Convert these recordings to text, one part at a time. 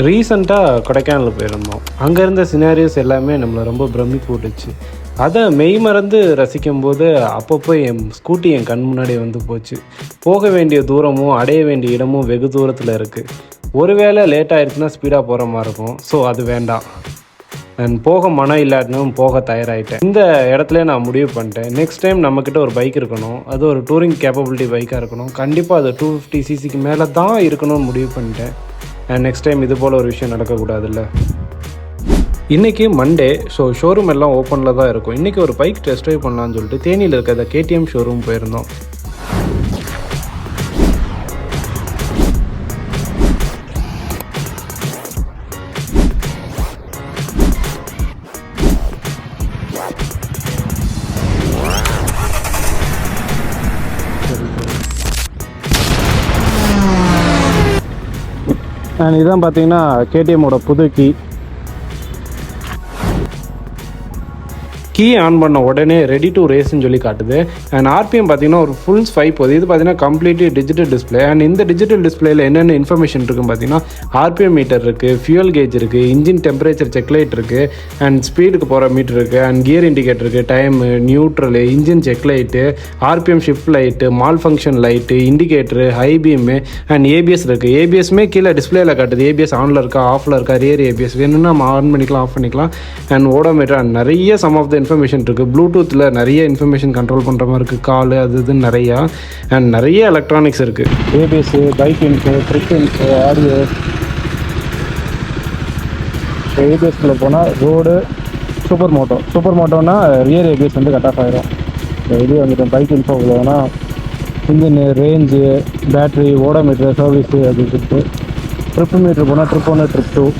ரீசெண்டாக கொடைக்கானல் போயிருந்தோம். அங்கே இருந்த சினாரியோஸ் எல்லாமே நம்மளை ரொம்ப பிரமிப்பு விட்டுச்சு. அதை மெய் மறந்து ரசிக்கும்போது அப்பப்போ என் ஸ்கூட்டி என் கண் முன்னாடி வந்து போச்சு. போக வேண்டிய தூரமும் அடைய வேண்டிய இடமும் வெகு தூரத்தில் இருக்குது. ஒருவேளை லேட் ஆகிடுச்சுன்னா ஸ்பீடாக போகிற மாதிரி இருக்கும். ஸோ அது வேண்டாம். நான் போக மனம் இல்லாட்டினும் போக தயாராகிட்டேன். இந்த இடத்துல நான் முடிவு பண்ணிட்டேன், நெக்ஸ்ட் டைம் நம்மக்கிட்ட ஒரு பைக் இருக்கணும். அது ஒரு டூரிங் கேப்பபிலிட்டி பைக்காக இருக்கணும். கண்டிப்பாக அது 250cc மேலே தான் இருக்கணும்னு முடிவு பண்ணிட்டேன். அண்ட் நெக்ஸ்ட் டைம் இது போல் ஒரு விஷயம் நடக்கக்கூடாதுல்ல. இன்றைக்கி மண்டே. ஸோ ஷோரூம் எல்லாம் ஓப்பனில் தான் இருக்கும். இன்றைக்கி ஒரு பைக் டெஸ்ட் ட்ரைவ் பண்ணலான்னு சொல்லிட்டு தேனியில் இருக்க KTM ஷோரூம் போயிருந்தோம். அண்ட் இதுதான் பார்த்தீங்கன்னா KTMோட புது கீ ஆன் பண்ண உடனே ரெடி டு ரேஸ்ன்னு சொல்லி காட்டுது. அண்ட் RPM பார்த்தீங்கன்னா ஒரு ஃபுல் 5 போகுது. இது பார்த்தீங்கன்னா கம்ப்ளீட்லி டிஜிட்டல் டிஸ்பிளே. அண்ட் இந்த டிஜிட்டல் டிஸ்பிளேயில் என்னென்ன இன்ஃபர்மேஷன் இருக்குன்னு பார்த்தீங்கன்னா RPM மீட்டர் இருக்குது, ஃபியூல் கேஜ் இருக்குது, இன்ஜின் டெம்பரேச்சர் செக் லைட் இருக்குது, அண்ட் ஸ்பீடுக்கு போகிற மீட்டர் இருக்குது, அண்ட் கியர் இண்டிகேட்டர் இருக்குது, time, neutral, engine check light, RPM shift light, mall function light, indicator, high beam, and ABS இருக்குது. ABSமே கீழே டிஸ்பிளேயில் காட்டுது. ABS ஆனில் இருக்கா, ஆஃபில் இருக்கா, ரியர் ABS வேணும்னா நம்ம ஆன் பண்ணிக்கலாம், ஆஃப் பண்ணிக்கலாம். அண்ட் ஓடோமீட்டர் அண்ட் நிறைய சம் ஆஃப் த இன்ஃபர்மேஷன் இருக்குது. ப்ளூடூத்தில் நிறைய இன்ஃபர்மேஷன் கண்ட்ரோல் பண்ணுற மாதிரி இருக்குது. கால் அது இதுன்னு நிறையா. அண்ட் நிறைய எலக்ட்ரானிக்ஸ் இருக்குது. ABS, bike info, trip info, audio. ABSக்குள்ளே போனால் ரோடு, சூப்பர் மோட்டோனா ரியர் ABS வந்து கட் ஆஃப் ஆகிரும். இது வந்துட்டு பைக் இன்ஃபோக்குள்ளனா engine, range, battery, odometer, service அது இருக்குது. ட்ரிப் மீட்டர் போனால் trip 1, trip 2,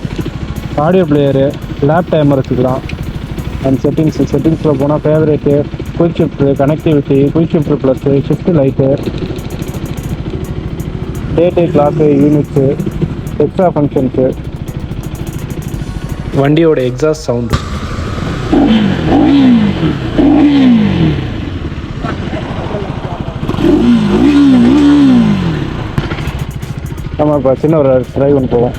audio player, lap timer வச்சுக்கலாம். அண்ட் செட்டிங்ஸில் போனால் favourite, quick shift, connectivity, quick shift plus, shift light, date, clock, units, extra functions, வண்டியோட எக்ஸாஸ்ட் சவுண்டு. நம்ம இப்போ சின்ன ஒரு ட்ரைவ் ஒன்று போவோம்.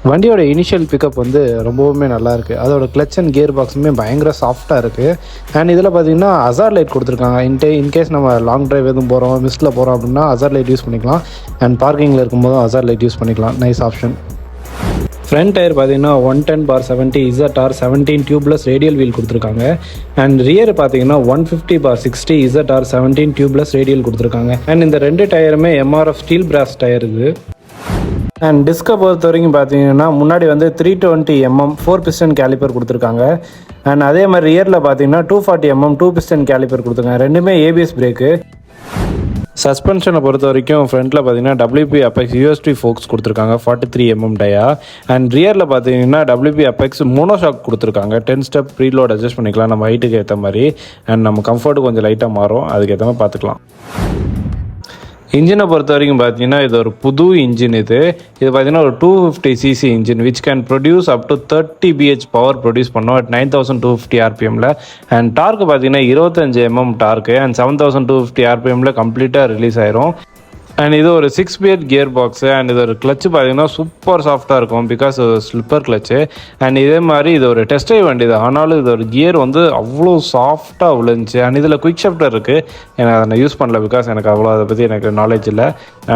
வண்டியோட இனிஷியல் பிக்கப் வந்து ரொம்பவுமே நல்லாயிருக்கு. அதோட கிளச் அண்ட் கியர் பாக்ஸுமே பயங்கர சாஃப்டாக இருக்குது. அண்ட் இதில் பார்த்தீங்கன்னா ஹசார்ட் லைட் கொடுத்துருக்காங்க. இன்கேஸ் நம்ம லாங் ட்ரைவ் எதுவும் போகிறோம், மிஸ்ட்டில் போகிறோம் அப்படின்னா ஹசார்ட் லைட் யூஸ் பண்ணிக்கலாம். அண்ட் பார்க்கிங்கில் இருக்கும்போதும் ஹசார்ட் லைட் யூஸ் பண்ணிக்கலாம். Nice option. ஃப்ரண்ட் டயர் பார்த்தீங்கன்னா 110/70 ZR 17 டியூப்லெஸ் ரேடியல் வீல் கொடுத்துருக்காங்க. அண்ட் ரியர் பார்த்தீங்கன்னா 150/60 ZR 17 டியூப்லெஸ் ரேடியல் கொடுத்துருக்காங்க. அண்ட் இந்த ரெண்டு டயருமே MRF ஸ்டீல் பிராஸ் டயர் இது. அண்ட் டிஸ்கை பொறுத்த வரைக்கும் பார்த்தீங்கன்னா முன்னாடி வந்து 320 mm 4 piston கேலிப்பர் கொடுத்துருக்காங்க. அண்ட் அதே மாதிரி ரியரில் பார்த்தீங்கன்னா 240 mm 2 piston கேலிப்பர் கொடுத்துருக்காங்க. ரெண்டுமே ABS பிரேக்கு. சஸ்பென்ஷனை பொறுத்த வரைக்கும் ஃப்ரண்ட்டில் பார்த்தீங்கன்னா WP Apex UST ஃபோக்ஸ் கொடுத்துருக்காங்க 43 mm டயா. அண்ட் ரியரில் பார்த்தீங்கன்னா WP Apex மோனோஷாக் கொடுத்துருக்காங்க. 10 ஸ்டெப் ப்ரீலோட் அட்ஜஸ்ட் பண்ணிக்கலாம் நம்ம ஹைட்டுக்கு ஏற்ற மாதிரி. அண்ட் நம்ம கம்ஃபர்ட்டு கொஞ்சம் லைட்டாக மாறும், அதுக்கு ஏற்ற மாதிரி பார்த்துக்கலாம். இன்ஜினை பொறுத்த வரைக்கும் பார்த்தீங்கன்னா இது ஒரு புது இன்ஜின். இது பார்த்தீங்கன்னா ஒரு 250cc engine which can produce up to 30 BH power produce பண்ணோம் at 9250 RPMல. அண்ட் டார்க்கு பார்த்தீங்கன்னா 25 mm டார்க்கு அண்ட் 7250 RPMல கம்ப்ளீட்டாக ரிலீஸ் ஆயிரும். அண்ட் இது ஒரு 6 speed கியர் பாக்ஸு. அண்ட் இது ஒரு கிளச்சு பார்த்தீங்கன்னா சூப்பர் சாஃப்டாக இருக்கும் பிகாஸ் ஸ்லிப்பர் கிளச்சு. அண்ட் இதே மாதிரி இது ஒரு டெஸ்ட் ட்ரைவ் வண்டி தான், ஆனாலும் இது ஒரு கியர் வந்து அவ்வளோ சாஃப்டாக விழுந்துச்சு. அண்ட் இதில் குயிக் ஷிஃப்டர் இருக்குது. எனக்கு அதை நான் யூஸ் பண்ணல பிகாஸ் எனக்கு அவ்வளோ அதை பற்றி எனக்கு நாலேஜ் இல்லை.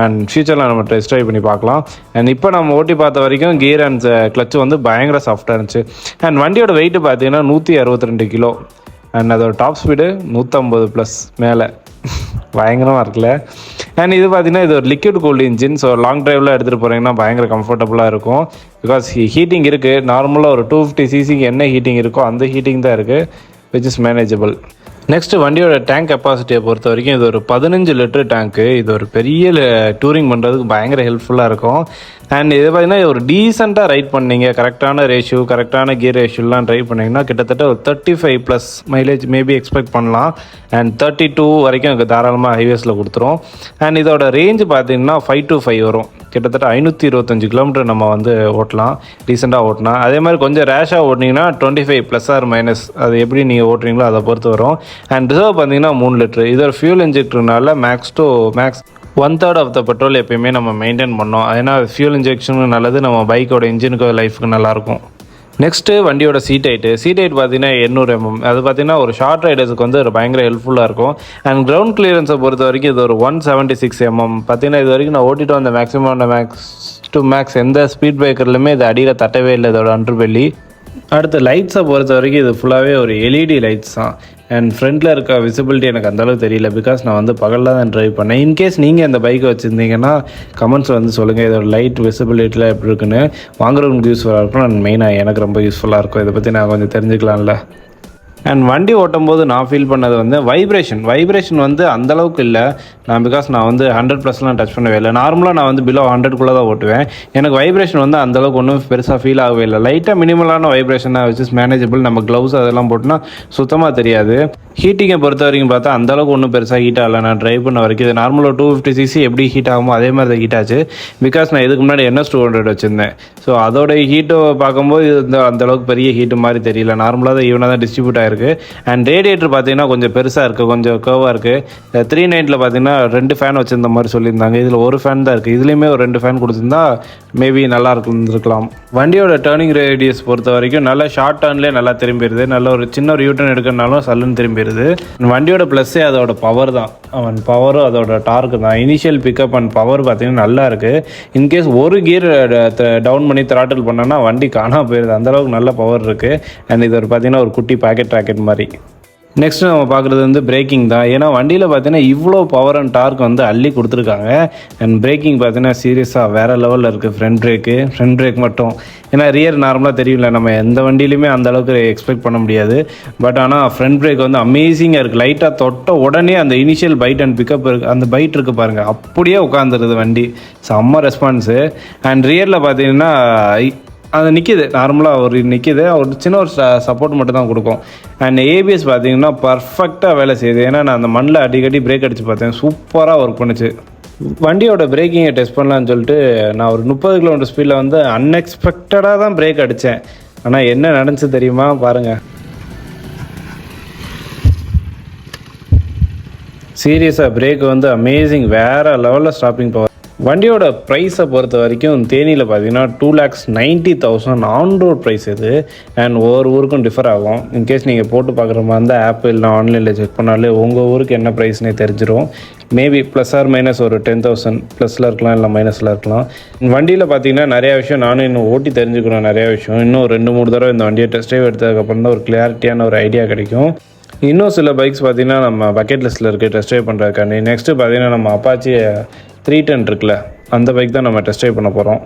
அண்ட் ஃபியூச்சரில் நம்ம டெஸ்ட் ட்ரைவ் பண்ணி பார்க்கலாம். அண்ட் இப்போ நம்ம ஓட்டி பார்த்த வரைக்கும் கியர் அண்ட் கிளச்சு வந்து பயங்கர சாஃப்டாக இருந்துச்சு. அண்ட் வண்டியோட வெயிட்டு பார்த்தீங்கன்னா 162 கிலோ. அண்ட் அதோட டாப் ஸ்பீடு 150+ மேலே. பயங்கரமாக இருக்குல்ல. அண்ட் இது பார்த்தீங்கன்னா இது ஒரு liquid cooled engine. So long ட்ரைவில் எடுத்துகிட்டு போகிறீங்கன்னா பயங்கர கம்ஃபர்டபுளாக இருக்கும் பிகாஸ் ஹீட்டிங் இருக்குது. நார்மலாக ஒரு 250cc என்ன ஹீட்டிங் இருக்கோ அந்த ஹீட்டிங் தான் இருக்குது, விச் இஸ் மேனேஜபிள். நெக்ஸ்ட் வண்டியோட டேங்க் கெப்பாசிட்டியை பொறுத்த வரைக்கும் இது ஒரு 15 லிட்டர் டேங்க்கு. இது ஒரு பெரிய டூரிங் பண்ணுறதுக்கு பயங்கர ஹெல்ப்ஃபுல்லாக இருக்கும். அண்ட் இது பார்த்தீங்கன்னா ஒரு டீசெண்டாக ரைட் பண்ணிங்க, கரெக்டான ரேஷியோ, கரெக்டான கியர் ரேஷியோலாம் ட்ரைவ் பண்ணிங்கன்னா கிட்டத்தட்ட ஒரு 35+ மைலேஜ் மேபி எக்ஸ்பெக்ட் பண்ணலாம். அண்ட் 32 வரைக்கும் எனக்கு தாராளமாக ஹைவேஸில் கொடுத்துரும். அண்ட் இதோட ரேஞ்சு பார்த்தீங்கன்னா 5 to 5 வரும். கிட்டத்தட்ட 525 கிலோமீட்டர் நம்ம வந்து ஓட்டலாம் டீசெண்டாக ஓட்டினா. அதே மாதிரி கொஞ்சம் ரேஷாக ஓட்டினீங்கன்னா 25+or- அது எப்படி நீங்கள் ஓட்டுறீங்களோ அதை பொறுத்து வரும். அண்ட் ரிசர்வ் பார்த்தீங்கன்னா 3 லிட்டரு. இது ஒரு ஃபியூல் இன்ஜெக்டர்னால மேக்ஸ் 1/3 ஆஃப் த பெட்ரோல் எப்பயுமே நம்ம மெயின்டைன் பண்ணோம். ஏன்னா ஃபியூல் இன்ஜெக்ஷனுக்கு நல்லது, நம்ம பைக்கோட இன்ஜினுக்கு லைஃபுக்கு நல்லாயிருக்கும். நெக்ஸ்ட்டு வண்டியோட சீட் ஹைட் பார்த்தீங்கன்னா 800 mm. அது பார்த்தீங்கன்னா ஒரு ஷார்ட் ரைடர்ஸுக்கு வந்து ஒரு பயங்கர ஹெல்ப்ஃபுல்லாக இருக்கும். அண்ட் கிரவுண்ட் கிளியரன்ஸை பொறுத்த வரைக்கும் இது ஒரு 176 mm. பார்த்தீங்கன்னா இது வரைக்கும் நான் ஓட்டிட்டு வந்த மேக்ஸ் டு மேக்ஸ் எந்த ஸ்பீட் பிரேக்கர்லையுமே இது அடியில் தட்டவே இல்லை இதோட அண்டர்பெல்லி. அடுத்து லைட்ஸை பொறுத்த வரைக்கும் இது ஃபுல்லாகவே ஒரு எல்இடி லைட்ஸ் தான். அண்ட் ஃப்ரண்ட்டில் இருக்க விசிபிலிட்டி எனக்கு அந்தளவுக்கு தெரியல, பிகாஸ் நான் வந்து பகலில் தான் ட்ரைவ் பண்ணேன். இன்கேஸ் நீங்கள் இந்த பைக்கை வச்சுருந்தீங்கன்னா கமெண்ட்ஸில் வந்து சொல்லுங்கள் இதோட லைட் விசிபிலிட்டியில் எப்படி இருக்குன்னு. வாங்குறவங்களுக்கு யூஸ்ஃபுல்லாக இருக்கும். அண்ட் மெயினாக எனக்கு ரொம்ப யூஸ்ஃபுல்லாக இருக்கும். இதை பற்றி நான் கொஞ்சம் தெரிஞ்சுக்கலாம்ல. அண்ட் வண்டி ஓட்டும் போது நான் ஃபீல் பண்ணது வந்து வைப்ரேஷன் வந்து அந்தளவுக்கு இல்லை. நான் வந்து 100+லாம் டச் பண்ணவே இல்லை. நார்மலாக நான் வந்து பிலோ 100 தான் ஓட்டுவேன். எனக்கு வைப்ரேஷன் வந்து அந்தளவுக்கு ஒன்றும் பெருசாக ஃபீல் ஆகவே இல்லை. லைட்டாக மினிமலான வைப்ரேஷன் தான், விச் இஸ் மேனேஜபிள். நம்ம க்ளவுஸ் அதெல்லாம் போட்டுனா சுத்தமாக தெரியாது. ஹீட்டிங்கை பொறுத்த வரைக்கும் பார்த்தா அந்தளவுக்கு ஒன்றும் பெருசாக ஹீட் ஆகலை. நான் ட்ரைவ் பண்ண வரைக்கும் இது நார்மலாக 250cc எப்படி ஹீட் ஆகுமோ அதே மாதிரி தான் ஹீட் ஆச்சு. பிகாஸ் நான் இதுக்கு முன்னாடி NS 200 வச்சுருந்தேன். ஸோ அதோட ஹீட்டை பார்க்கும்போது இது அந்தளவுக்கு பெரிய ஹீட்டு மாதிரி தெரியல. நார்மலாக தான் ஈவனாக தான் டிஸ்ட்ரிபியூட் ஆகிருக்கு. அண்ட் ரேடியேட்டர் பார்த்தீங்கன்னா கொஞ்சம் பெருசாக இருக்குது, கொஞ்சம் கர்வாக இருக்குது. 390 பார்த்தீங்கன்னா 2 ஃபேன் வச்சுருந்த மாதிரி சொல்லியிருந்தாங்க. இதில் ஒரு ஃபேன் தான் இருக்குது. இதுலேயுமே ஒரு 2 ஃபேன் கொடுத்துருந்தா மேபி நல்லா இருந்திருக்கலாம். வண்டியோட டேர்னிங் ரேடியஸ் பொறுத்த வரைக்கும் நல்லா ஷார்ட் டர்ன்லேயே நல்லா திரும்பிடுது. நல்ல ஒரு சின்ன ஒரு யூட்டர்ன் எடுக்கிறனாலும் சல்லுன்னு திரும்பிடுது. வண்டியோட ப்ளஸ்ஸே அதோட பவர் தான். பவரும் அதோட டார்க்கு தான். இனிஷியல் பிக்கப் அண்ட் பவர் பார்த்தீங்கன்னா நல்லா இருக்குது. இன்கேஸ் ஒரு கியர் டவுன் பண்ணி த்ராட்டில் பண்ணோன்னா வண்டி காணாமல் போயிடுது. அந்தளவுக்கு நல்ல பவர் இருக்குது. அண்ட் இது ஒரு பார்த்தீங்கன்னா ஒரு குட்டி ராக்கெட் மாதிரி. நெக்ஸ்ட் நம்ம பார்க்குறது வந்து பிரேக்கிங் தான். ஏன்னா வண்டியில் பார்த்தீங்கன்னா இவ்வளோ பவர் அண்ட் டார்க் வந்து அள்ளி கொடுத்துருக்காங்க. அண்ட் பிரேக்கிங் பார்த்தீங்கன்னா சீரியஸாக வேறு லெவலில் இருக்குது. ஃப்ரண்ட் பிரேக் மட்டும். ஏன்னா ரியர் நார்மலாக தெரியல, நம்ம எந்த வண்டியிலையுமே அந்த அளவுக்கு எக்ஸ்பெக்ட் பண்ண முடியாது. பட் ஆனால் ஃப்ரண்ட் பிரேக் வந்து அமேசிங்காக இருக்குது. லைட்டாக தொட்ட உடனே அந்த இனிஷியல் பைட் அண்ட் பிக்கப் இருக்குது, அந்த பைட் இருக்குது பாருங்கள், அப்படியே உட்காந்துருது வண்டி. செம்ம ரெஸ்பான்ஸு. அண்ட் ரியரில் பார்த்தீங்கன்னா அது நிற்கிது, நார்மலாக ஒரு நிற்கிது, ஒரு சின்ன ஒரு சப்போர்ட் மட்டும் தான் கொடுக்கும். அண்ட் ABS பார்த்தீங்கன்னா பர்ஃபெக்டாக வேலை செய்யுது. ஏன்னா நான் அந்த மண்ணில் அடிக்கடி பிரேக் அடித்து பார்த்தேன், சூப்பராக ஒர்க் பண்ணுச்சு. வண்டியோட பிரேக்கிங்கை டெஸ்ட் பண்ணலான்னு சொல்லிட்டு நான் ஒரு 30 km ஸ்பீடில் வந்து அன்எக்ஸ்பெக்டடாக தான் பிரேக் அடித்தேன். ஆனால் என்ன நடந்துச்சு தெரியுமா? பாருங்கள். சீரியஸாக பிரேக் வந்து அமேசிங், வேறு லெவலில் ஸ்டாப்பிங் பவர். வண்டியோட ப்ரைஸை பொறுத்த வரைக்கும் தேனியில் பார்த்தீங்கன்னா 2,90,000 ஆன் ரோட் ப்ரைஸ் இது. அண்ட் ஒவ்வொரு ஊருக்கும் டிஃபர் ஆகும். இன்கேஸ் நீங்கள் போட்டு பார்க்குற மாதிரி இருந்தால் ஆப் இல்லை ஆன்லைனில் செக் பண்ணாலே உங்கள் ஊருக்கு என்ன ப்ரைஸ்னே தெரிஞ்சிடும். மேபி ப்ளஸ் ஆர் மைனஸ் ஒரு 10,000 ப்ளஸில் இருக்கலாம், இல்லை மைனஸில் இருக்கலாம். வண்டியில் பார்த்தீங்கன்னா நிறையா விஷயம் நானும் இன்னும் ஓட்டி தெரிஞ்சுக்கணும். நிறையா விஷயம் இன்னும் 2-3 தடவை இந்த வண்டியை டெஸ்ட் ட்ரைவ் எடுத்ததுக்கப்புறம் தான் ஒரு கிளியாரிட்டியான ஒரு ஐடியா கிடைக்கும். இன்னும் சில பைக்ஸ் பார்த்தீங்கன்னா நம்ம பக்கெட் லிஸ்ட்டில் இருக்குது டெஸ்ட் ட்ரைவ் பண்ணுறதுக்காண்டி. நெக்ஸ்ட்டு பார்த்தீங்கன்னா நம்ம அப்பாச்சி 310 இருக்குல்ல, அந்த பைக் தான் நம்ம டெஸ்ட் ட்ரைவ் பண்ண போகிறோம்.